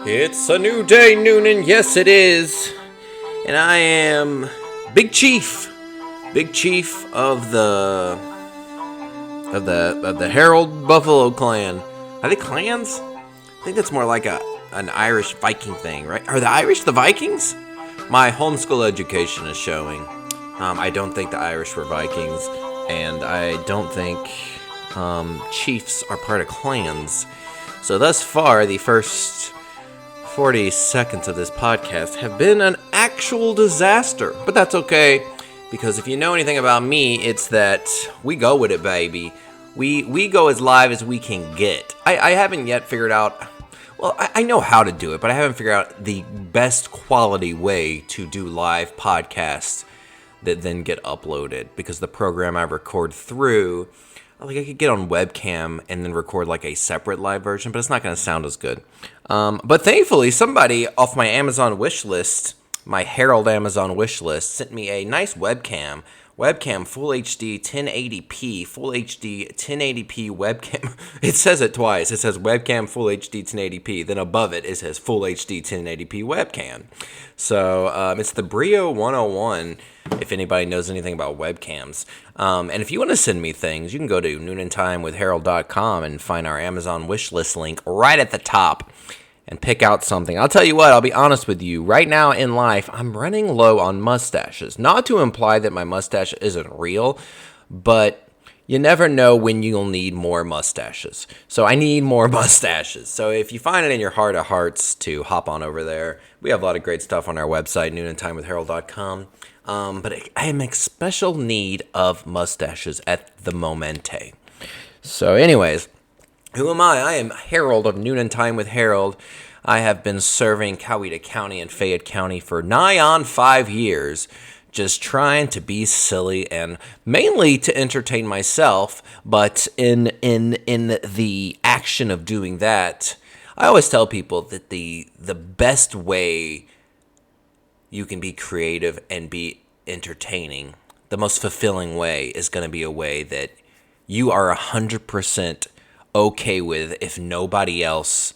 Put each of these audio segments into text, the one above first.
It's a new day, Newnan. Yes, it is. And I am Big Chief of the Harold Buffalo clan. Are they clans? I think that's more like an Irish Viking thing, right? Are the Irish the Vikings? My homeschool education is showing. I don't think the Irish were Vikings, and I don't think chiefs are part of clans. So thus far, the first 40 seconds of this podcast have been an actual disaster. But that's okay, because if you know anything about me, it's that we go with it, baby. We go as live as we can get. I haven't yet figured out, well, I know how to do it, but I haven't figured out the best quality way to do live podcasts that then get uploaded, because the program I record through, like I could get on webcam and then record like a separate live version, but it's not going to sound as good. But thankfully, somebody off my Amazon wish list, my Harold Amazon wish list, sent me a nice webcam Full HD 1080p, Full HD 1080p webcam. It says it twice. It says webcam Full HD 1080p. Then above it, it says Full HD 1080p webcam. So it's the Brio 101, if anybody knows anything about webcams. And if you want to send me things, you can go to noonantimewithharold.com and find our Amazon wishlist link right at the top and pick out something. I'll tell you what, I'll be honest with you. Right now in life, I'm running low on mustaches. Not to imply that my mustache isn't real, but you never know when you'll need more mustaches. So I need more mustaches. So if you find it in your heart of hearts to hop on over there, we have a lot of great stuff on our website, noonantimewithharold.com. But I am in special need of mustaches at the momente. So anyways, who am I? I am Harold of Newnan Time with Harold. I have been serving Coweta County and Fayette County for nigh on 5 years, just trying to be silly and mainly to entertain myself. But in the action of doing that, I always tell people that the best way you can be creative and be entertaining, the most fulfilling way, is going to be a way that you are 100% okay with if nobody else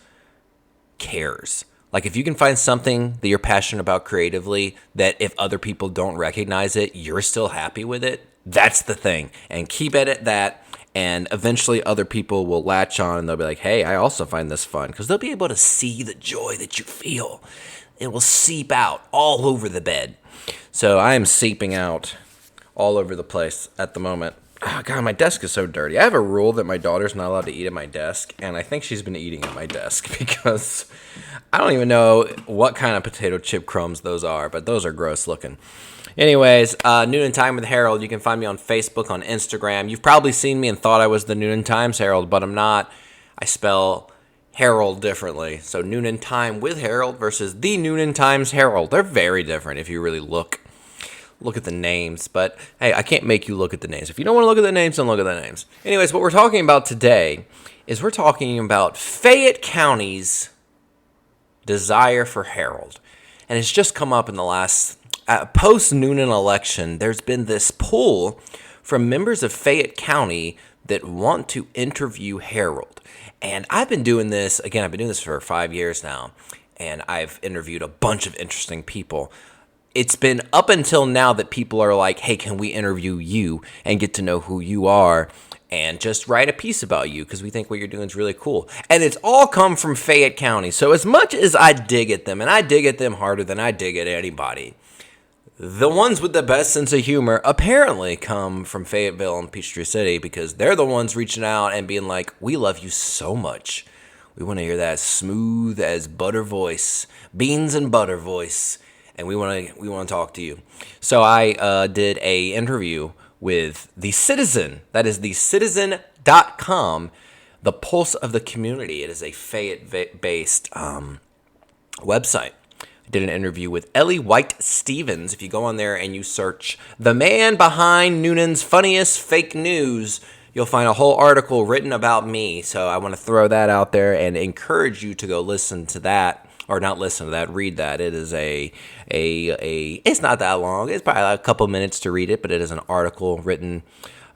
cares. Like if you can find something that you're passionate about creatively that if other people don't recognize it, you're still happy with it, that's the thing. And keep at that, and eventually other people will latch on and they'll be like, hey, I also find this fun, because they'll be able to see the joy that you feel. It will seep out all over the bed. So I am seeping out all over the place at the moment. Oh, God, my desk is so dirty. I have a rule that my daughter's not allowed to eat at my desk, and I think she's been eating at my desk because I don't even know what kind of potato chip crumbs those are, but those are gross looking. Anyways, Newnan Time with Harold. You can find me on Facebook, on Instagram. You've probably seen me and thought I was the Newnan Times Herald, but I'm not. I spell Harold differently. So Newnan Time with Harold versus the Newnan Times Herald. They're very different if you really look at the names, but hey, I can't make you look at the names. If you don't want to look at the names, don't look at the names. Anyways, what we're talking about today is we're talking about Fayette County's desire for Harold. And it's just come up in the last, post-Newnan election, there's been this pull from members of Fayette County that want to interview Harold. And I've been doing this for 5 years now, and I've interviewed a bunch of interesting people. It's been up until now that people are like, hey, can we interview you and get to know who you are and just write a piece about you because we think what you're doing is really cool. And it's all come from Fayette County. So as much as I dig at them, and I dig at them harder than I dig at anybody, the ones with the best sense of humor apparently come from Fayetteville and Peachtree City, because they're the ones reaching out and being like, we love you so much. We want to hear that smooth as butter voice, beans and butter voice. And we want to talk to you. So I did a interview with The Citizen. That is thecitizen.com, the pulse of the community. It is a Fayette-based website. I did an interview with Ellie White-Stevens. If you go on there and you search the man behind Newnan's funniest fake news, you'll find a whole article written about me. So I want to throw that out there and encourage you to go listen to that. Or not listen to that, read that. It is it's not that long. It's probably like a couple minutes to read it, but it is an article written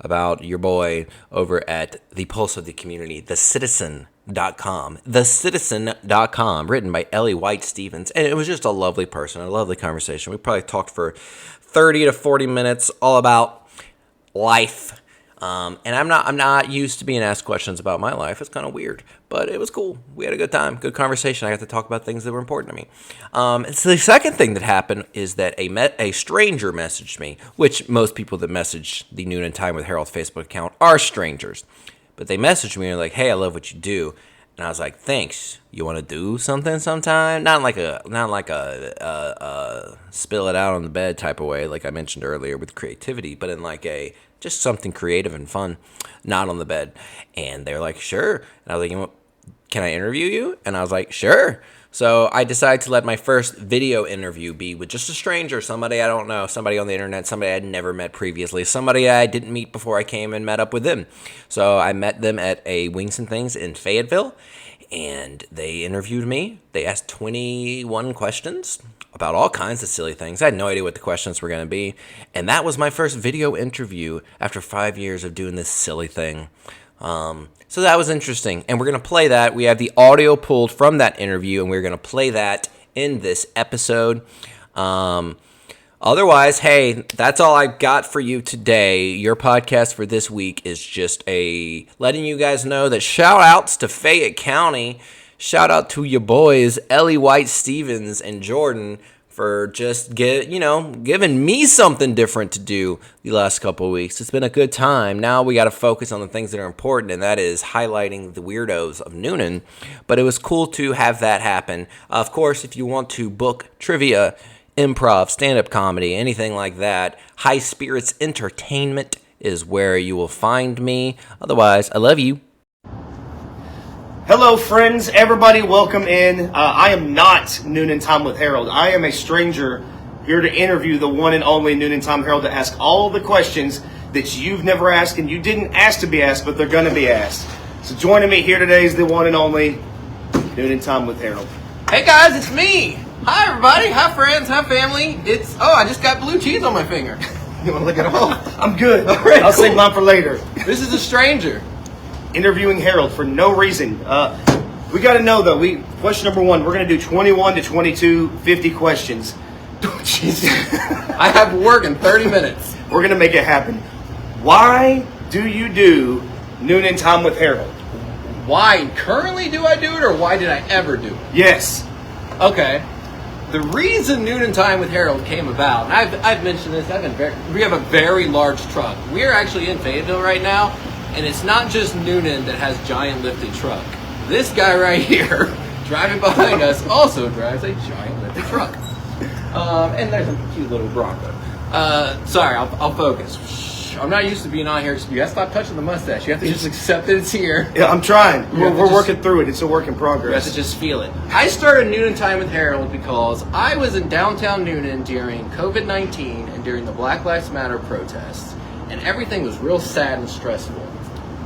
about your boy over at the Pulse of the Community, thecitizen.com. thecitizen.com, written by Ellie White Stevens. And it was just a lovely person, a lovely conversation. We probably talked for 30 to 40 minutes all about life. And I'm not used to being asked questions about my life. It's kind of weird, but it was cool. We had a good time, good conversation. I got to talk about things that were important to me. And so the second thing that happened is that a stranger messaged me, which most people that message the Newnan Time with Harold Facebook account are strangers. But they messaged me and were like, "Hey, I love what you do." And I was like, "Thanks. You want to do something sometime?" Not like a spill it out on the bed type of way, like I mentioned earlier with creativity, but in like a just something creative and fun, not on the bed. And they were like, "Sure." And I was like, "Can I interview you?" And I was like, "Sure." So I decided to let my first video interview be with just a stranger, somebody I don't know, somebody on the internet, somebody I'd never met previously, somebody I didn't meet before I came and met up with them. So I met them at a Wings and Things in Fayetteville, and they interviewed me. They asked 21 questions about all kinds of silly things. I had no idea what the questions were going to be. And that was my first video interview after 5 years of doing this silly thing. So that was interesting. And we're going to play that. We have the audio pulled from that interview, and we're going to play that in this episode. Otherwise, hey, that's all I got for you today. Your podcast for this week is just letting you guys know that shout outs to Fayette County. Shout out to your boys, Ellie White Stevens and Jordan, for just giving me something different to do the last couple of weeks. It's been a good time. Now we got to focus on the things that are important, and that is highlighting the weirdos of Newnan. But it was cool to have that happen. Of course, if you want to book trivia, improv, stand-up comedy, anything like that, High Spirits Entertainment is where you will find me. Otherwise, I love you. Hello, friends. Everybody, welcome in. I am not Newnan Time with Harold. I am a stranger here to interview the one and only Newnan Time Harold, to ask all the questions that you've never asked and you didn't ask to be asked, but they're going to be asked. So joining me here today is the one and only Newnan Time with Harold. Hey guys, it's me. Hi everybody. Hi friends. Hi family. I just got blue cheese on my finger. You want to look at all? I'm good. All right, I'll save mine for later. This is a stranger. Interviewing Harold for no reason. We got to know though. Question number one. We're going to do 21 to 22, 50 questions. Jesus. I have work in 30 minutes. We're going to make it happen. Why do you do Newnan Time with Harold? Why currently do I do it, or why did I ever do it? Yes. Okay. The reason Newnan Time with Harold came about, and I've mentioned this. We have a very large truck. We're actually in Fayetteville right now. And it's not just Newnan that has giant lifted truck. This guy right here, driving behind us, also drives a giant lifted truck. And there's a cute little Bronco. Sorry, I'll focus. Shh, I'm not used to being on here. You gotta stop touching the mustache. You have to just accept that it's here. Yeah, I'm trying. We're working through it. It's a work in progress. You have to just feel it. I started Newnan Time with Harold because I was in downtown Newnan during COVID-19 and during the Black Lives Matter protests. And everything was real sad and stressful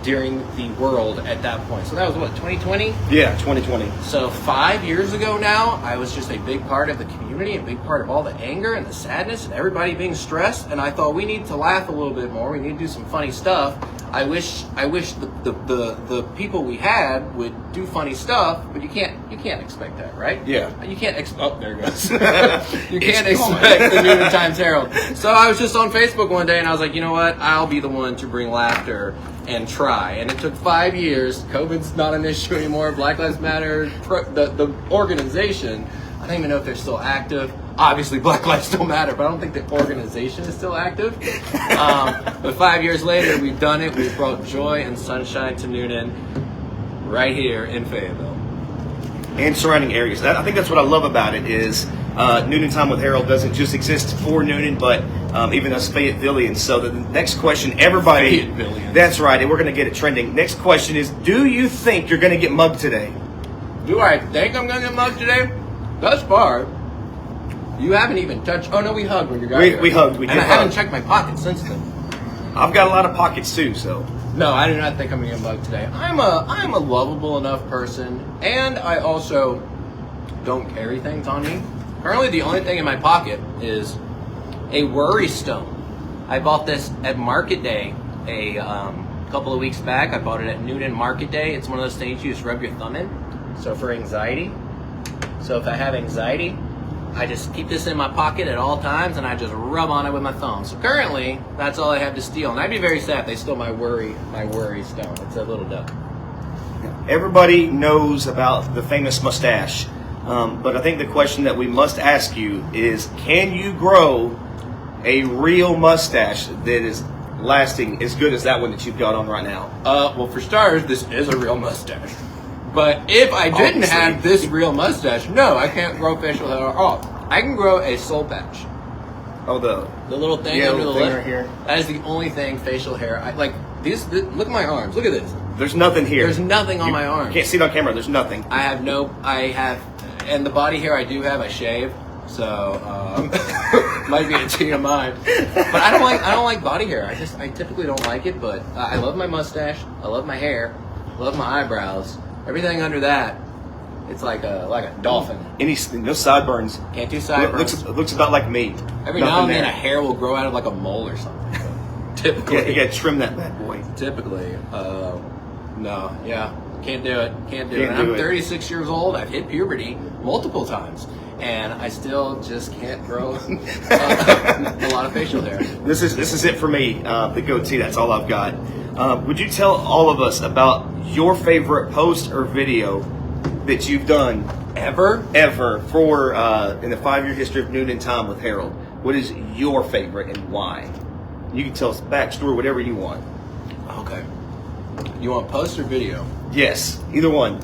during the world at that point. So that was what, 2020? Yeah, 2020. So 5 years ago now, I was just a big part of the community, a big part of all the anger and the sadness and everybody being stressed. And I thought we need to laugh a little bit more. We need to do some funny stuff. I wish the people we had would do funny stuff, but you can't expect that, right? Yeah. You can't oh, there it goes. You can't expect the Newnan Times Herald. So I was just on Facebook one day and I was like, you know what? I'll be the one to bring laughter and try. And it took 5 years. COVID's not an issue anymore. Black Lives Matter, the organization, I don't even know if they're still active. Obviously, Black Lives still matter, but I don't think the organization is still active. But 5 years later, we've done it. We've brought joy and sunshine to Newnan right here in Fayetteville. And surrounding areas. I think that's what I love about it is Newnan Time with Harold doesn't just exist for Newnan, but even us Fayettevillians. So the next question, everybody... Fayettevillians. That's right, and we're going to get it trending. Next question is, do you think you're going to get mugged today? Do I think I'm going to get mugged today? Thus far, you haven't even touched... Oh, no, we hugged when you got here. We hugged. We did and I hug. haven't checked my pockets since then. I've got a lot of pockets, too, so... No, I do not think I'm going to get mugged today. I'm a lovable enough person, and I also don't carry things on me. Currently, the only thing in my pocket is a worry stone. I bought this at Market Day, a A couple of weeks back, I bought it at Newnan Market Day. It's one of those things you just rub your thumb in. So for anxiety. So if I have anxiety, I just keep this in my pocket at all times and I just rub on it with my thumb. So currently, that's all I have to steal. And I'd be very sad if they stole my worry stone. It's a little duck. Everybody knows about the famous mustache. But I think the question that we must ask you is, can you grow a real mustache that is lasting as good as that one that you've got on right now? Well, for starters, this is a real mustache. But if I didn't have this real mustache, no, I can't grow facial hair at all. I can grow a soul patch. Oh, the little thing yeah, under the thing lip. right here. That is the only thing facial hair. Look at my arms. Look at this. There's nothing here. There's nothing on my arms. Can't see it on camera. There's nothing. And the body hair I do have, I shave. So might be a TMI. But I don't like body hair. I typically don't like it. But I love my mustache. I love my hair. I love my eyebrows. Everything under that, it's like a dolphin. No sideburns. Can't do sideburns. Looks about like me. Every now and then a hair will grow out of like a mole or something. Typically, yeah, you gotta trim that bad boy. Typically, can't do it. I'm 36 years old. I've hit puberty multiple times, and I still just can't grow a lot of facial hair. This is it for me. The goatee. That's all I've got. Would you tell all of us about your favorite post or video that you've done ever for in the 5-year history of Newnan Time with Harold? What is your favorite and why? You can tell us backstory, whatever you want. Okay. You want post or video? Yes, either one.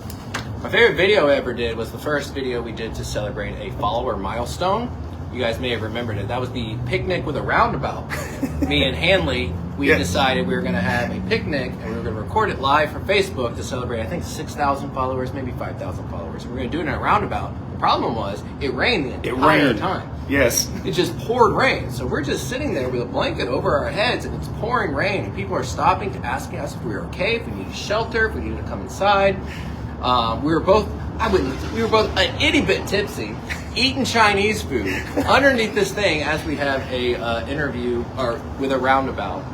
My favorite video I ever did was the first video we did to celebrate a follower milestone. You guys may have remembered it. That was the picnic with a roundabout. Me and Hanley, we decided we were going to have a picnic and we were going to record it live for Facebook to celebrate, I think, 6,000 followers, maybe 5,000 followers. We were going to do it in a roundabout. The problem was it rained the entire time. Yes. It just poured rain. So we're just sitting there with a blanket over our heads and it's pouring rain. And people are stopping to asking us if we were okay, if we needed shelter, if we needed to come inside. We were both an itty bit tipsy, eating Chinese food underneath this thing as we have a interview with a roundabout.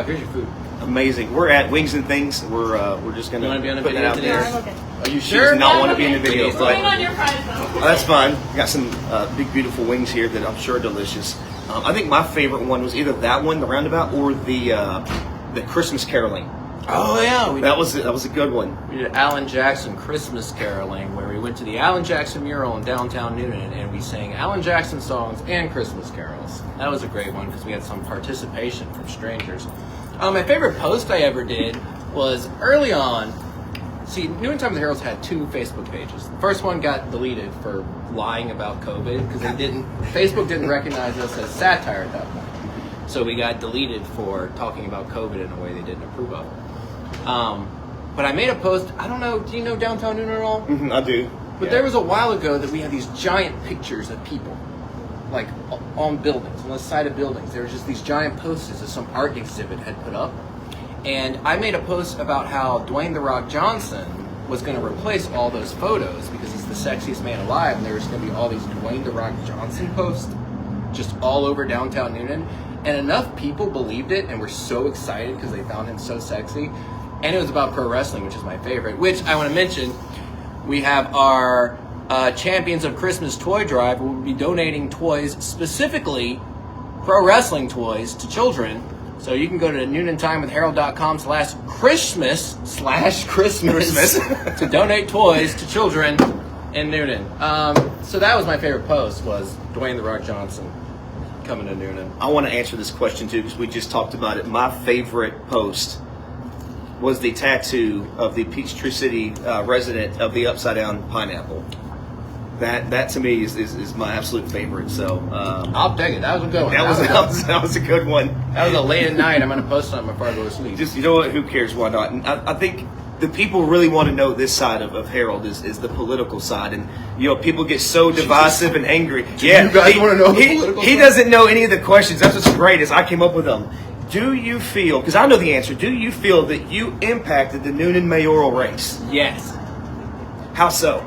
Here's your food. Amazing. We're at Wings and Things. We're just gonna want to be on the put video that out today? there. I'm okay. Are you sure? She does not want to be in the video. It's going on your prize though. Oh, that's fine. We got some big, beautiful wings here that I'm sure are delicious. I think my favorite one was either that one, the roundabout, or the Christmas caroling. Oh yeah, that was a good one. We did Alan Jackson Christmas caroling, where we went to the Alan Jackson mural in downtown Newnan and we sang Alan Jackson songs and Christmas carols. That was a great one because we had some participation from strangers. My favorite post I ever did was early on. See, Newnan Time with the Herald's had 2 Facebook pages. The first one got deleted for lying about COVID because Facebook didn't recognize us as satire at that point. So we got deleted for talking about COVID in a way they didn't approve of. But I made a post. I don't know. Do you know downtown Newnan at all? Mm-hmm, I do. But there was a while ago that we had these giant pictures of people, like on buildings, on the side of buildings. There was just these giant posters that some art exhibit had put up. And I made a post about how Dwayne "The Rock" Johnson was going to replace all those photos because he's the sexiest man alive, and there was going to be all these Dwayne "The Rock" Johnson posts just all over downtown Newnan. And enough people believed it and were so excited because they found him so sexy. And it was about pro wrestling, which is my favorite, which I want to mention. We have our Champions of Christmas toy drive. We'll be donating toys, specifically pro wrestling toys, to children. So you can go to NewnanTimeWithHarold.com/Christmas to donate toys to children in Newnan. So that was my favorite post, was Dwayne "The Rock" Johnson coming to Newnan. I want to answer this question too because we just talked about it. My favorite post was the tattoo of the Peachtree City resident of the upside down pineapple. That to me is my absolute favorite. So I'll take it. That was a good one. That was a good one. That was a late at night. I'm going to post something before I go to sleep. Just, you know what? Who cares? Why not? And I think the people really want to know this side of Harold is the political side, and people get so divisive and angry. Yeah, you guys want to know the political he side? doesn't know any of the questions. That's what's great is I came up with them. Do you feel? Because I know the answer. Do you feel that you impacted the Newnan mayoral race? Yes. How so?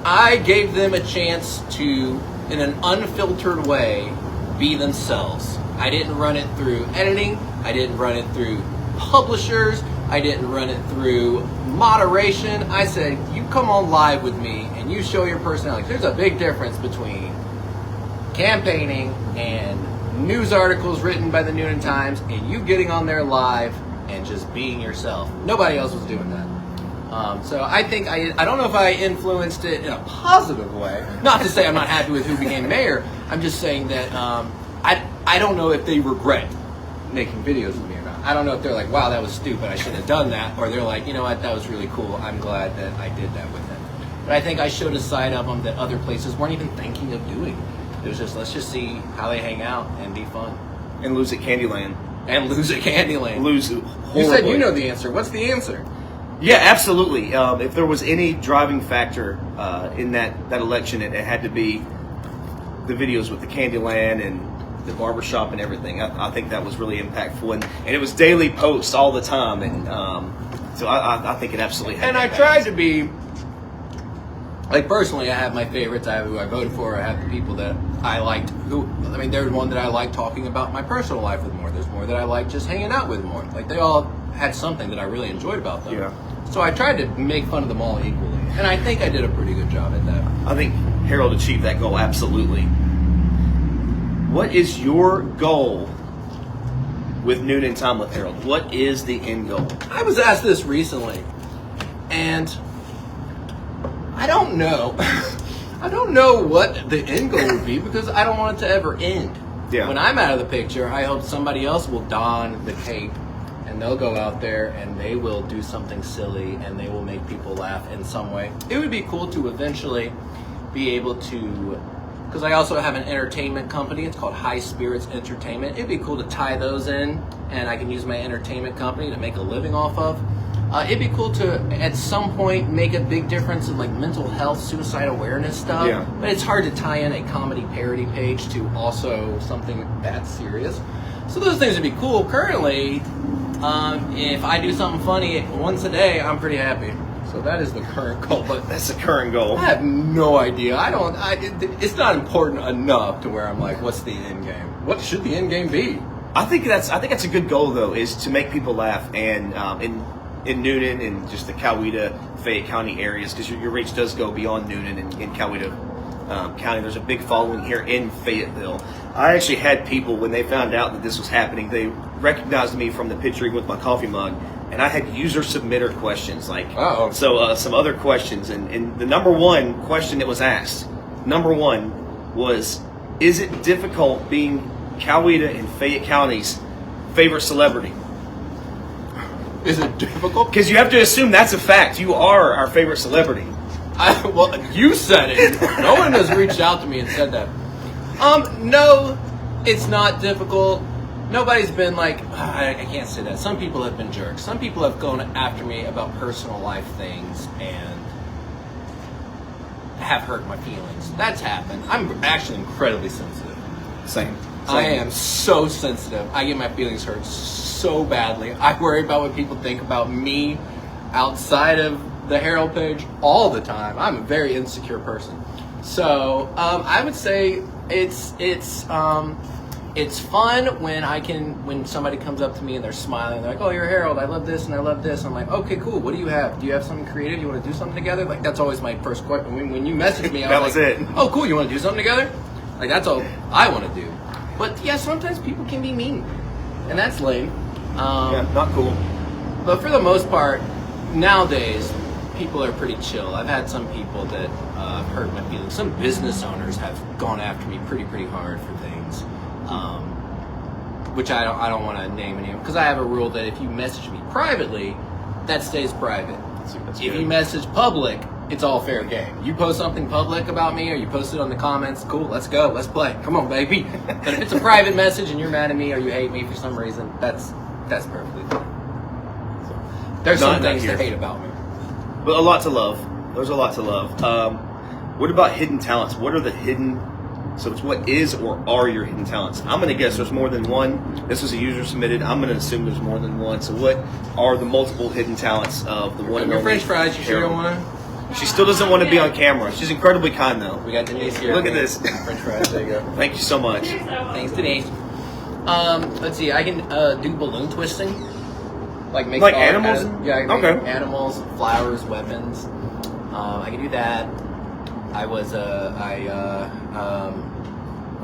I gave them a chance to, in an unfiltered way, be themselves. I didn't run it through editing. I didn't run it through publishers. I didn't run it through moderation. I said, you come on live with me and you show your personality. There's a big difference between campaigning and news articles written by the Newnan Times and you getting on there live and just being yourself. Nobody else was doing that. So I think, I don't know if I influenced it in a positive way. Not to say I'm not happy with who became mayor. I'm just saying that I don't know if they regret making videos with me or not. I don't know if they're like, wow, that was stupid, I shouldn't have done that. Or they're like, you know what, that was really cool. I'm glad that I did that with them. But I think I showed a side of them that other places weren't even thinking of doing. It was just, let's just see how they hang out and be fun. And lose at Candyland. And lose at Candyland. Lose horribly. You said you know the answer. What's the answer? Yeah, absolutely. If there was any driving factor in that election, it had to be the videos with the Candyland and the barbershop and everything. I think that was really impactful. And it was daily posts all the time. And so I think it absolutely had And I tried to be, like, personally, I have my favorites. I have who I voted for. I have the people that I liked. There's one that I like talking about my personal life with more. There's more that I like just hanging out with more. Like, they all had something that I really enjoyed about them. Yeah. So I tried to make fun of them all equally. And I think I did a pretty good job at that. I think Harold achieved that goal, absolutely. What is your goal with Newnan Time with Harold? What is the end goal? I was asked this recently, and I don't know. I don't know what the end goal would be because I don't want it to ever end. Yeah. When I'm out of the picture, I hope somebody else will don the cape and they'll go out there and they will do something silly and they will make people laugh in some way. It would be cool to eventually be able to, because I also have an entertainment company. It's called High Spirits Entertainment. It'd be cool to tie those in and I can use my entertainment company to make a living off of. It'd be cool to, at some point, make a big difference in like mental health, suicide awareness stuff. Yeah. But it's hard to tie in a comedy parody page to also something that serious. So those things would be cool. Currently, if I do something funny once a day, I'm pretty happy. So that is the current goal. But That's the current goal. I have no idea. It's not important enough to where I'm like, what's the end game? What should the end game be? I think that's a good goal though, is to make people laugh and in Newnan and just the Coweta, Fayette County areas, because your reach does go beyond Newnan and in Coweta County. There's a big following here in Fayetteville. I actually had people, when they found out that this was happening, they recognized me from the picturing with my coffee mug, and I had user submitter questions, like some other questions, and the number one question that was asked, was, is it difficult being Coweta and Fayette County's favorite celebrity? Is it difficult? Because you have to assume that's a fact. You are our favorite celebrity. Well, you said it. No one has reached out to me and said that. No, it's not difficult. Nobody's been like, I can't say that. Some people have been jerks. Some people have gone after me about personal life things and have hurt my feelings. That's happened. I'm actually incredibly sensitive. Same. I am so sensitive. I get my feelings hurt so badly. I worry about what people think about me outside of the Herald page all the time. I'm a very insecure person. So I would say it's fun when somebody comes up to me and they're smiling. They're like, oh, you're Herald. I love this and I love this. I'm like, okay, cool. What do you have? Do you have something creative? You want to do something together? Like, that's always my first question. When you message me, I that was was like, it. oh, cool. You want to do something together? Like, that's all I want to do. But yeah, sometimes people can be mean, and that's lame. Yeah, not cool. But for the most part, nowadays, people are pretty chill. I've had some people that hurt my feelings. Some business owners have gone after me pretty hard for things, which I don't want to name any, because I have a rule that if you message me privately, that stays private. That's If good. you message public, it's all fair game. You post something public about me or you post it on the comments, cool, let's go, let's play. Come on, baby. But if it's a private message and you're mad at me or you hate me for some reason, that's perfectly fine. So, there's some things to hate about me. But a lot to love. There's a lot to love. What about hidden talents? What are the hidden... So it's what is or are your hidden talents? I'm going to guess there's more than one. This was a user submitted. I'm going to assume there's more than one. So what are the multiple hidden talents of the one and Your only French fries, you sure you don't want to? She still doesn't want to be on camera. She's incredibly kind, though. We got Denise here. Look at this. French fries, there you go. Thank you so much. Thanks, Denise. Let's see. I can do balloon twisting. Like make Like all animals? Yeah, I can make Okay. animals, flowers, weapons. I can do that. I'm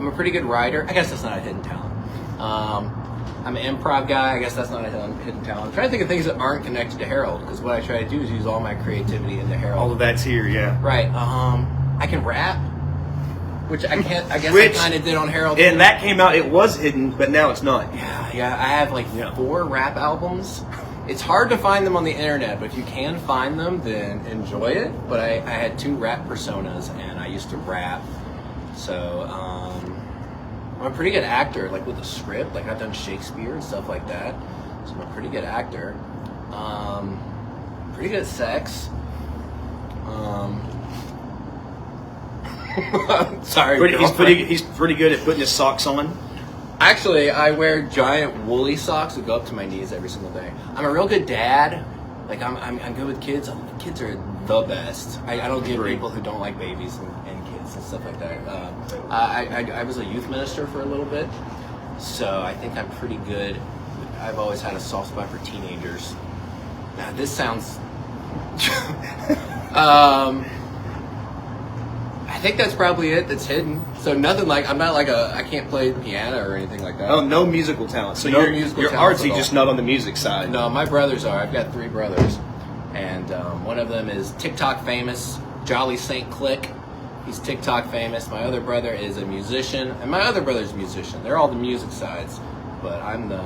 a pretty good writer. I guess that's not a hidden talent. I'm an improv guy. I guess that's not a hidden talent. I'm trying to think of things that aren't connected to Harold, because what I try to do is use all my creativity into Harold. All of that's here, yeah. Right. I can rap, which I can't. I guess Which- I kind of did on Harold. And that came out, it was hidden, but now it's not. Yeah. I have like 4 rap albums. It's hard to find them on the internet, but if you can find them, then enjoy it. But I had 2 rap personas, and I used to rap. So I'm a pretty good actor, like with a script. Like I've done Shakespeare and stuff like that. So I'm a pretty good actor. Pretty good at sex. Sorry, He's pretty good at putting his socks on. Actually, I wear giant woolly socks that go up to my knees every single day. I'm a real good dad. Like I'm good with kids. Kids are the best. I don't get people who don't like babies and kids and stuff like that. I was a youth minister for a little bit, so I think I'm pretty good. I've always had a soft spot for teenagers. Now this sounds. I think that's probably it. That's hidden. So nothing like I'm not like I can't play the piano or anything like that. Oh, no musical talent. So No you're musical talents artsy, at all. just not on the music side. No, my brothers are. I've got 3 brothers, and one of them is TikTok famous, Jolly Saint Click. He's TikTok famous. My other brother is a musician, and my other brother's a musician. They're all the music sides, but I'm the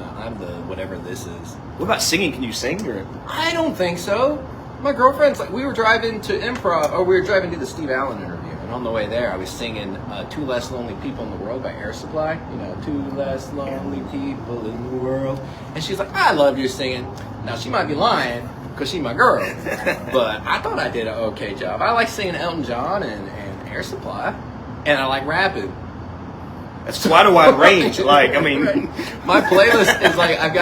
whatever this is. What about singing? Can you sing? Or? I don't think so. My girlfriend's like, we were driving to improv, or we were driving to the Steve Allen interview, and on the way there, I was singing 2 Less Lonely People in the World by Air Supply. 2 less lonely people in the world. And she's like, I love your singing. Now, she might be lying, because she's my girl, but I thought I did an okay job. I like singing Elton John and Air Supply, and I like rapping. That's quite a wide range. Like, I mean, my playlist is like I've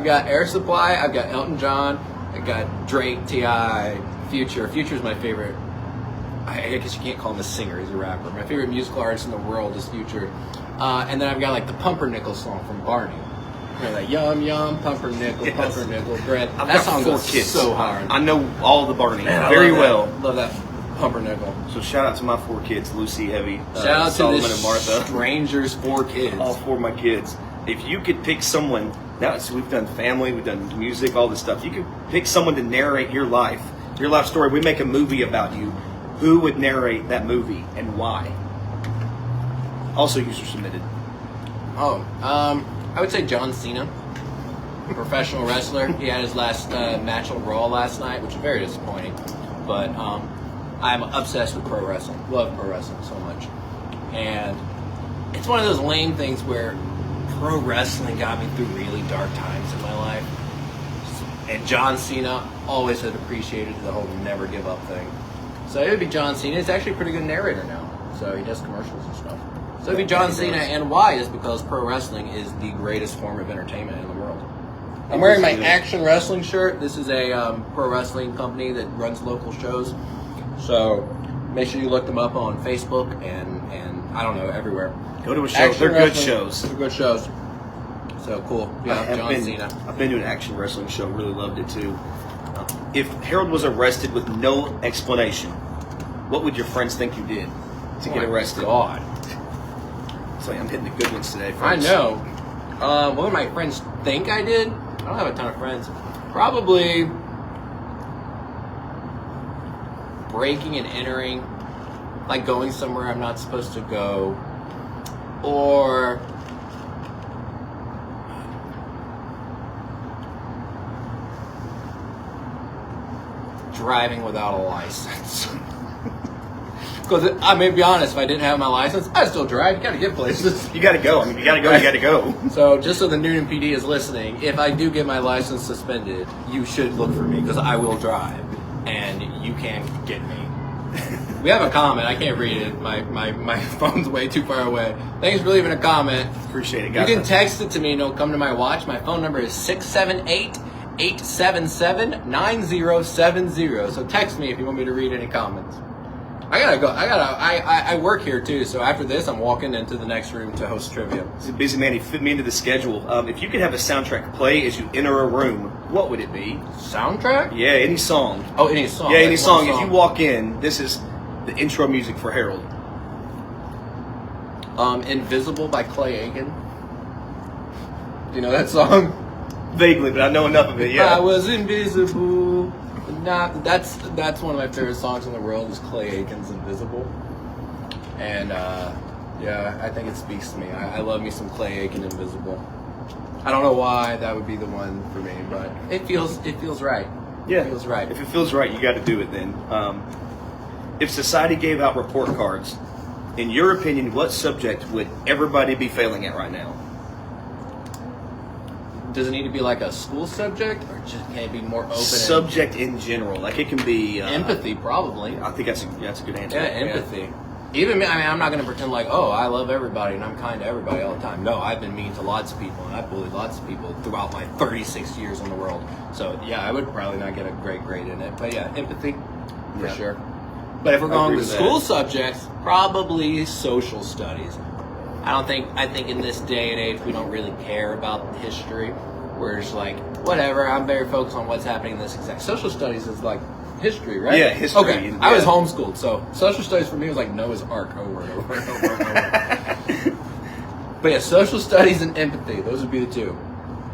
got Air Supply, I've got Elton John, I got Drake, T.I., Future. Future's my favorite. I guess you can't call him a singer; he's a rapper. My favorite musical artist in the world is Future. And then I've got like the Pumpernickel song from Barney. That yum yum pumpernickel, pumpernickel bread. I've That got song 4 goes kids. so hard. I know all the Barney Man, I very love well. that. Love that pumpernickel. So shout out to my 4 kids, Lucy, Heavy, Shout out to Solomon, this and Martha. stranger's 4 kids. All 4 of my kids. If you could pick someone, we've done family, we've done music, all this stuff. You could pick someone to narrate your life story. We make a movie about you. Who would narrate that movie and why? Also user submitted. I would say John Cena, professional wrestler. He had his last match on Raw last night, which was very disappointing. But I'm obsessed with pro wrestling. Love pro wrestling so much. And it's one of those lame things where pro wrestling got me through really dark times in my life. And John Cena always had appreciated the whole never give up thing. So it would be John Cena. He's actually a pretty good narrator now. So he does commercials and stuff. So it'd be John Cena, and why is because pro wrestling is the greatest form of entertainment in the world. I'm wearing my Action Wrestling shirt. This is a pro wrestling company that runs local shows. So make sure you look them up on Facebook and I don't know, everywhere. Go to a show. Action They're good Wrestling. shows. They're good shows. So cool. Yeah, John Cena. I've been to an action wrestling show. Really loved it too. If Harold was arrested with no explanation, what would your friends think you did to get arrested? God. It's like I'm hitting the good ones today, I folks. know. What would my friends think I did? I don't have a ton of friends. Probably breaking and entering, like going somewhere I'm not supposed to go, or driving without a license. Because I may be honest, if I didn't have my license, I'd still drive. You gotta get places. You got to go. I mean, you got to go. You got to go. So just so the Newnan PD is listening, if I do get my license suspended, you should look for me because I will drive, and you can get me. We have a comment. I can't read it. My phone's way too far away. Thanks for leaving a comment. Appreciate it, You guys. can text it to me and it'll come to my watch. My phone number is 678-877-9070. So text me if you want me to read any comments. I gotta go. I work here too, so after this, I'm walking into the next room to host trivia. He's a busy man. He fit me into the schedule. If you could have a soundtrack play as you enter a room, what would it be? Soundtrack? Yeah, any song. Oh, any song. Yeah, like any song. one If you walk in, this is the intro music for Harold. Invisible by Clay Aiken. Do you know that song? Vaguely, but I know enough of it. Yeah. I was invisible. That's one of my favorite songs in the world is Clay Aiken's Invisible. And yeah, I think it speaks to me. I love me some Clay Aiken Invisible. I don't know why that would be the one for me, but it feels right. Yeah, it feels right. If it feels right, you got to do it then. If society gave out report cards, in your opinion, what subject would everybody be failing at right now? Does it need to be like a school subject, or just can it be more open? Subject in general, like it can be empathy, probably. I think that's a good answer. Yeah, empathy. Even me, I mean, I'm not going to pretend like, oh, I love everybody and I'm kind to everybody all the time. No, I've been mean to lots of people and I've bullied lots of people throughout my 36 years in the world. So yeah, I would probably not get a great grade in it. But yeah, empathy, for sure. But if we're going with school subjects, probably social studies. I think in this day and age, we don't really care about history. We're just like, whatever, I'm very focused on what's happening in this exact. Social studies is like history, right? Yeah, history. Okay, Yeah. I was homeschooled, so social studies for me was like Noah's Ark over and over and over and over. But yeah, social studies and empathy, those would be the two.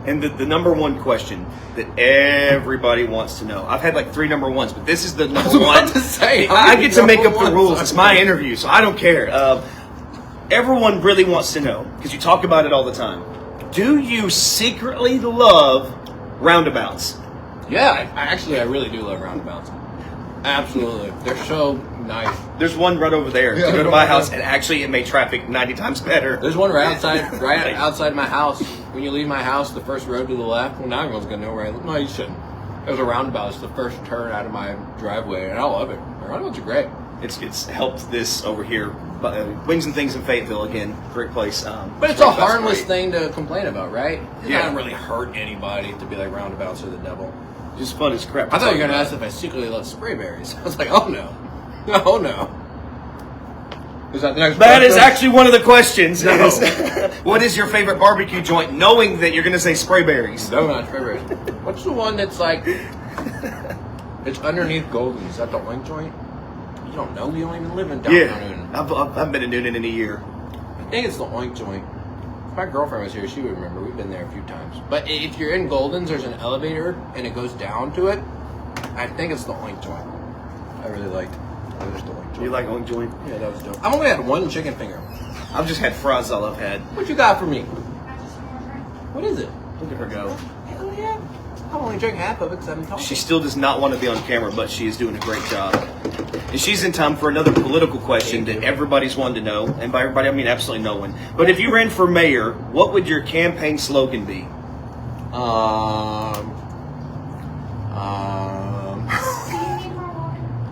And the number one question that everybody wants to know. I've had like 3 number ones, but this is the number one. To say, I get to make up the rules. It's my interview, so I don't care. Everyone really wants to know, because you talk about it all the time. Do you secretly love roundabouts? Yeah, I really do love roundabouts. Absolutely. They're so nice. There's one right over there. Yeah, to go to my house, and actually it made traffic 90 times better. There's one right outside my house. When you leave my house, the first road to the left, well, now everyone's going to know where I live. No, you shouldn't. There's a roundabout. It's the first turn out of my driveway, and I love it. The roundabouts are great. It's helped this over here. Wings and Things in Fayetteville, again, great place. But it's a harmless thing to complain about, right? It Yeah. doesn't really hurt anybody to be like roundabouts are the devil. Just fun as crap. I thought you were going to ask if I secretly love sprayberries. I was like, oh no. Oh no. Is that the next That is question? actually one of the questions. No. What is your favorite barbecue joint, knowing that you're going to say sprayberries? No, not sprayberries. What's the one that's like, it's underneath Golden? Is that the oink joint? You don't know? You don't even live in downtown Newnan. I've been in Newnan in a year. I think it's the oink joint. If my girlfriend was here, she would remember. We've been there a few times. But if you're in Golden's, there's an elevator and it goes down to it. I think it's the oink joint. I really liked the oink joint. You like oink joint? Yeah, that was dope. I've only had one chicken finger. I've just had fries all I've had. What you got for me? What is it? Look at her go. Hell yeah. I've only drank half of it because I've been talking. She still does not want to be on camera, but she is doing a great job. And she's in time for another political question that everybody's wanted to know. And by everybody, I mean absolutely no one. But if you ran for mayor, what would your campaign slogan be?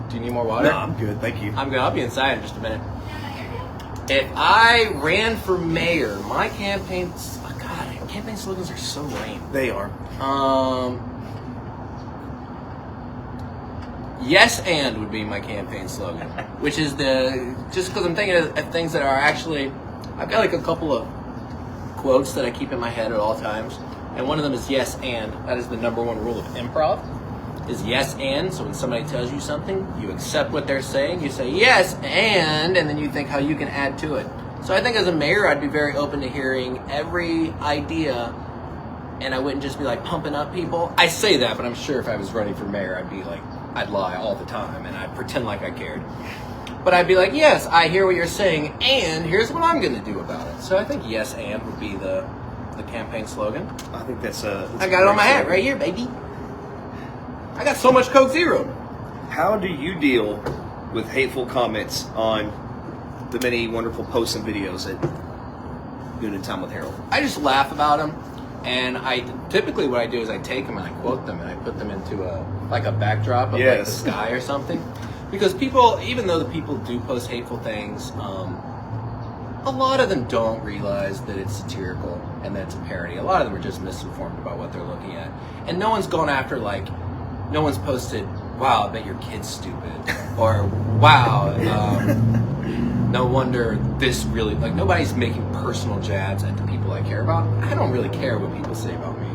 Do you need more water? No, I'm good. Thank you. I'm good. I'll be inside in just a minute. If I ran for mayor, my campaign slogans are so lame. They are. Yes and would be my campaign slogan, which is just because I'm thinking of things that are actually, I've got like a couple of quotes that I keep in my head at all times, and one of them is yes and. That is the number one rule of improv, is yes and. So when somebody tells you something, you accept what they're saying, you say yes and then you think how you can add to it. So I think as a mayor, I'd be very open to hearing every idea, and I wouldn't just be like pumping up people. I say that, but I'm sure if I was running for mayor, I'd be like, I'd lie all the time, and I'd pretend like I cared. But I'd be like, yes, I hear what you're saying, and here's what I'm going to do about it. So I think yes and would be the campaign slogan. I think that's I got it on my hat right here, baby. I got so much Coke Zero. How do you deal with hateful comments on the many wonderful posts and videos at Newnan Time with Harold? I just laugh about them, and typically what I do is I take them and I quote them and I put them into a backdrop of like the sky or something. Because people, even though the people do post hateful things, a lot of them don't realize that it's satirical and that it's a parody. A lot of them are just misinformed about what they're looking at. And no one's gone after, no one's posted wow, I bet your kid's stupid, or wow, no wonder this really, like, nobody's making personal jabs at the people I care about. I don't really care what people say about me.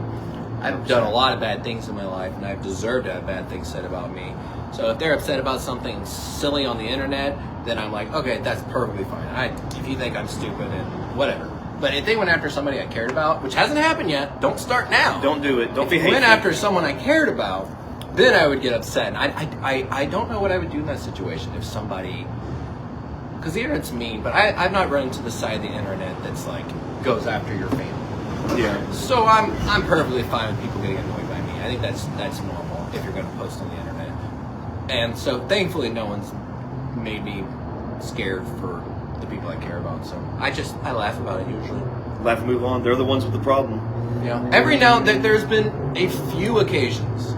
I've done a lot of bad things in my life, and I've deserved to have bad things said about me. So if they're upset about something silly on the internet, then I'm like, okay, that's perfectly fine. If you think I'm stupid and whatever. But if they went after somebody I cared about, which hasn't happened yet, don't start now. Don't do it. Don't be hateful. If they went after someone I cared about, then I would get upset. And I don't know what I would do in that situation if somebody, because the internet's mean, but I've not run into the side of the internet that's like goes after your family. Yeah. So I'm perfectly fine with people getting annoyed by me. I think that's normal if you're going to post on the internet. And so thankfully no one's made me scared for the people I care about. So I laugh about it usually. Laugh and move on. They're the ones with the problem. Yeah. Every now and then there's been a few occasions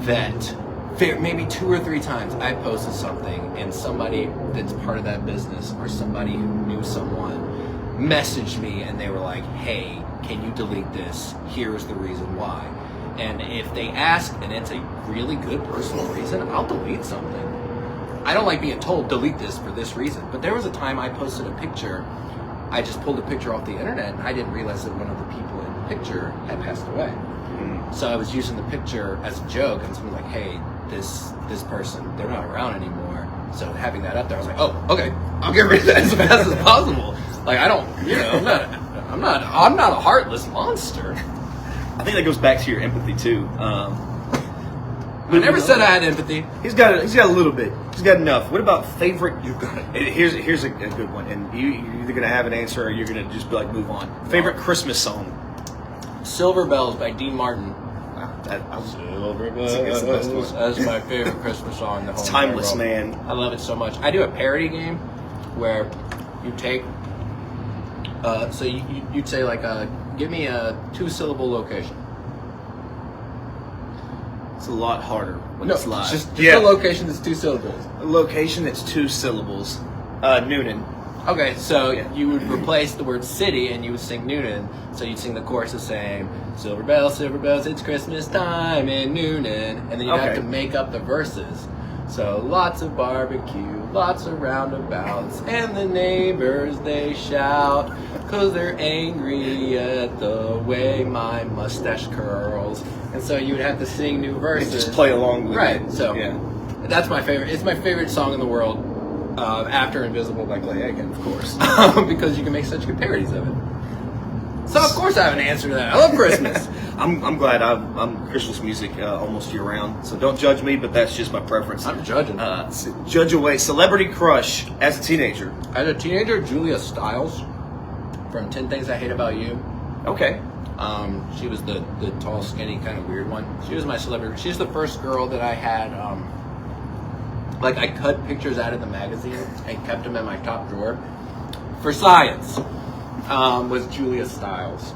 that maybe 2 or 3 times I posted something and somebody that's part of that business or somebody who knew someone messaged me and they were like, hey, can you delete this? Here's the reason why. And if they ask and it's a really good personal reason, I'll delete something. I don't like being told delete this for this reason. But there was a time I posted a picture. I just pulled a picture off the internet and I didn't realize that one of the people in the picture had passed away. So I was using the picture as a joke and someone was like, hey, this person, they're not around anymore. So having that up there, I was like, oh, okay, I'll get rid of that as fast as possible. Like, I don't, I'm not a heartless monster. I think that goes back to your empathy too. I never said I had empathy. He's got a little bit. He's got enough. What about favorite? You've got it. Here's a good one, and you're either gonna have an answer or you're gonna just be like move on. Favorite Christmas song? Silver Bells by Dean Martin. Silver Bells. That's my favorite Christmas song in the whole It's timeless, world. man. I love it so much. I do a parody game where you take, so you'd say like, give me a 2-syllable location. It's a lot harder when it's live. Just a location that's 2 syllables. A location that's 2 syllables. Newnan. Okay, so you would replace the word city and you would sing Newnan. So you'd sing the chorus the same. Silver bells, it's Christmas time in Newnan. And then you'd have to make up the verses. So lots of barbecue, lots of roundabouts, and the neighbors they shout, 'cause they're angry at the way my mustache curls. And so you would have to sing new verses. And just play along with it. Right, so that's my favorite. It's my favorite song in the world. After Invisible by Clay Aiken, of course, because you can make such good parodies of it. So of course I have an answer to that. I love Christmas. I'm glad I'm Christmas music almost year round. So don't judge me, but that's just my preference. I'm judging. Judge away. Celebrity crush as a teenager. As a teenager, Julia Stiles from 10 Things I Hate About You. Okay. She was the tall, skinny, kind of weird one. She was my celebrity. She's the first girl that I had. Like, I cut pictures out of the magazine and kept them in my top drawer for science, was Julia Stiles.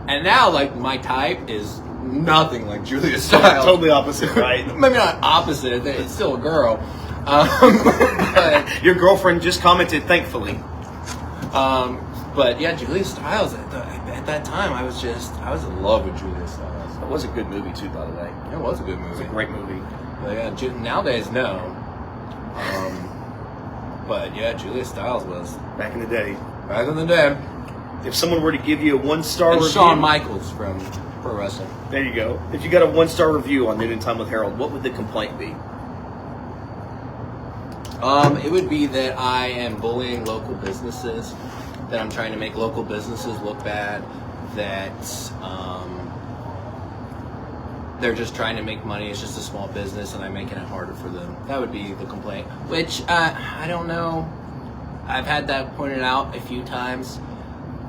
And now, like, my type is nothing like Julia Stiles. Totally opposite, right? Maybe not opposite, it's still a girl. But, your girlfriend just commented, thankfully. But yeah, Julia Stiles, at that time, I was in love with Julia Stiles. It was a good movie, too, by the way. It was a good movie. It was a great movie. But yeah, nowadays, no. But yeah, Julia Stiles was Back in the day. back in the day. If someone were to give you a 1-star And review, Shawn Michaels from Pro Wrestling. there you go. If you got a 1-star review on Newnan Time with Harold, what would the complaint be? It would be that I am bullying local businesses, that I'm trying to make local businesses look bad, that they're just trying to make money. It's just a small business and I'm making it harder for them. That would be the complaint, which I don't know. I've had that pointed out a few times,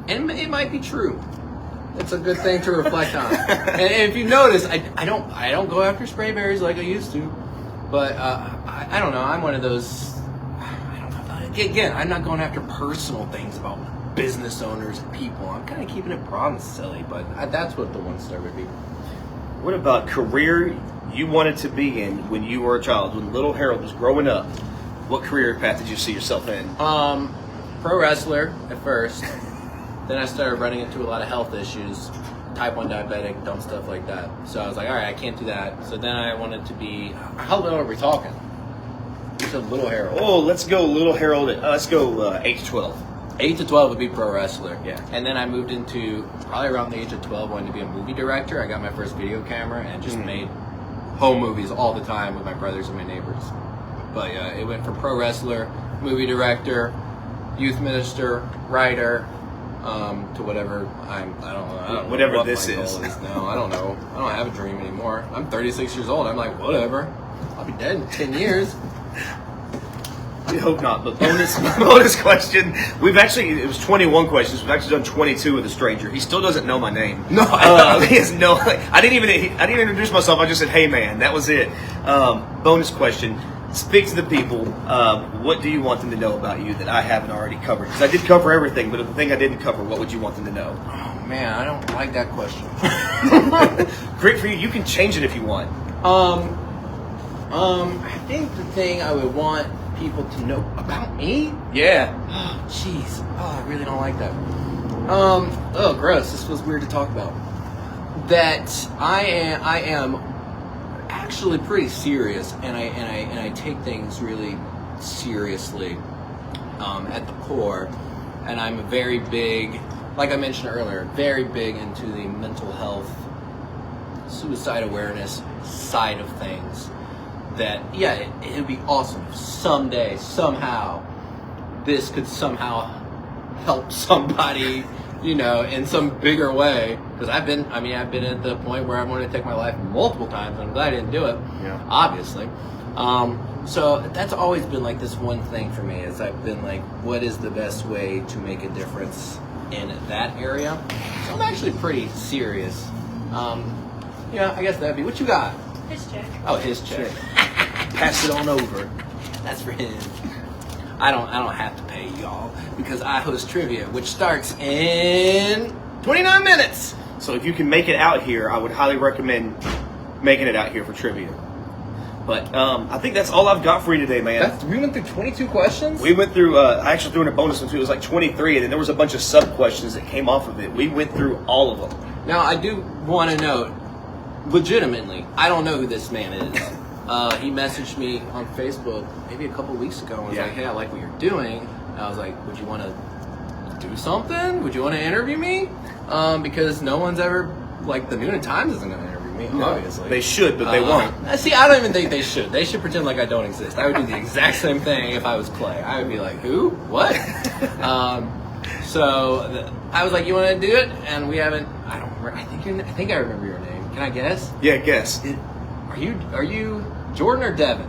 and it might be true. It's a good thing to reflect on. And if you notice, I don't go after spray berries like I used to, but I don't know. I'm one of those. I don't know. Again, I'm not going after personal things about business owners and people. I'm kind of keeping it broad and silly, but that's what the 1-star would be. What about career you wanted to be in when you were a child, when little Harold was growing up? What career path did you see yourself in? Pro wrestler at first. Then I started running into a lot of health issues. type 1 diabetic, dumb stuff like that. So I was like, all right, I can't do that. So then I wanted to be, how low are we talking? You said Little Harold. Oh, let's go Little Harold. Let's go 8 to 12. 8 to 12 would be pro wrestler. Yeah. And then I moved into, probably around the age of 12, wanting to be a movie director. I got my first video camera and just made home movies all the time with my brothers and my neighbors. But yeah, it went from pro wrestler, movie director, youth minister, writer, to whatever I don't know whatever what this my goal is. No, I don't know. I don't have a dream anymore. I'm 36 years old. I'm like, whatever. I'll be dead in 10 years. We hope not, but bonus question. It was 21 questions. We've actually done 22 with a stranger. He still doesn't know my name. No, he has no. I didn't even introduce myself. I just said, "Hey, man." That was it. Bonus question. Speak to the people. What do you want them to know about you that I haven't already covered? Because I did cover everything, but the thing I didn't cover, what would you want them to know? Oh man, I don't like that question. Great for you. You can change it if you want. I think the thing I would want people to know about me. Yeah. Oh, jeez. Oh, I really don't like that. Oh, gross. This feels weird to talk about. That I am actually pretty serious, and I take things really seriously at the core. And I'm a very big, like I mentioned earlier, very big into the mental health, suicide awareness side of things. That, yeah, it would be awesome if someday, somehow, this could somehow help somebody, you know, in some bigger way. Because I've been at the point where I wanted to take my life multiple times, and I'm glad I didn't do it, obviously. So that's always been like this one thing for me, is I've been like, what is the best way to make a difference in that area? So I'm actually pretty serious. Yeah, I guess that'd be, what you got? His check. Oh, his check. Pass it on over. That's for him. I don't have to pay y'all because I host trivia, which starts in 29 minutes. So if you can make it out here, I would highly recommend making it out here for trivia. But I think that's all I've got for you today, man. We went through 22 questions? We went through, I actually threw in a bonus one too. It was like 23, and then there was a bunch of sub-questions that came off of it. We went through all of them. Now, I do want to note, legitimately, I don't know who this man is. He messaged me on Facebook maybe a couple weeks ago and was like, hey, I like what you're doing. And I was like, would you want to do something? Would you want to interview me? Because no one's ever, like, the Newnan Times isn't going to interview me, obviously. They should, but they won't. See, I don't even think they should. They should pretend like I don't exist. I would do the exact same thing if I was Clay. I would be like, who? What? So I was like, you want to do it? And we haven't, I don't remember. I think I remember your name. Can I guess? Yeah, guess. Are you Jordan or Devin?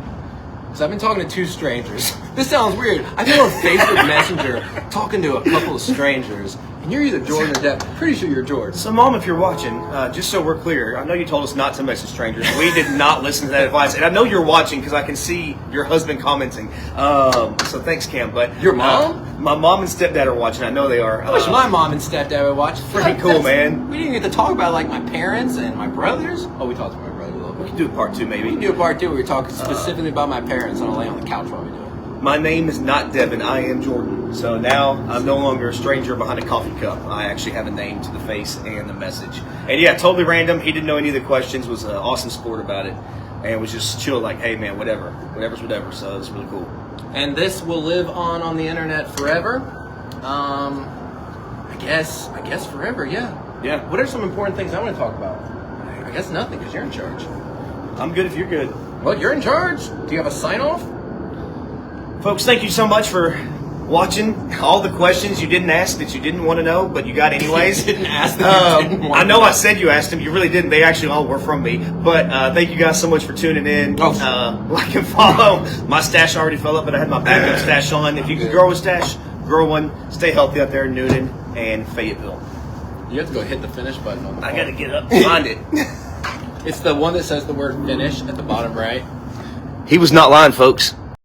Because I've been talking to two strangers. This sounds weird. I've been on Facebook Messenger talking to a couple of strangers, and you're either Jordan or Devin. Pretty sure you're Jordan. So, Mom, if you're watching, just so we're clear, I know you told us not to message strangers. We did not listen to that advice, and I know you're watching because I can see your husband commenting. So thanks, Cam. But your mom? My mom and stepdad are watching. I know they are. I wish my mom and stepdad would watch. Pretty cool, man. We didn't get to talk about like my parents and my brothers. Oh, we talked about my brother a little bit. We can do a part two, maybe. We can do a part two where we talk specifically about my parents, and I'll lay on the couch while we do it. My name is not Devin. I am Jordan. So now I'm no longer a stranger behind a coffee cup. I actually have a name to the face and the message. And yeah, totally random. He didn't know any of the questions. Was an awesome sport about it, and was just chill. Like, hey man, whatever's whatever. So it's really cool. And this will live on the internet forever. I guess forever. Yeah. Yeah. What are some important things I want to talk about? I guess nothing because you're in charge. I'm good if you're good. Well, you're in charge. Do you have a sign off? Folks, thank you so much for watching. All the questions you didn't ask that you didn't want to know, but you got anyways. Didn't ask them. Didn't want I know to. I said you asked them. You really didn't. They actually all were from me. But thank you guys so much for tuning in. Like and follow. My stash already fell up, but I had my backup stash on. If you can grow a stash, grow one. Stay healthy out there in Newnan and Fayetteville. You have to go hit the finish button on the phone. I got to get up and find it. It's the one that says the word finish at the bottom right. He was not lying, folks.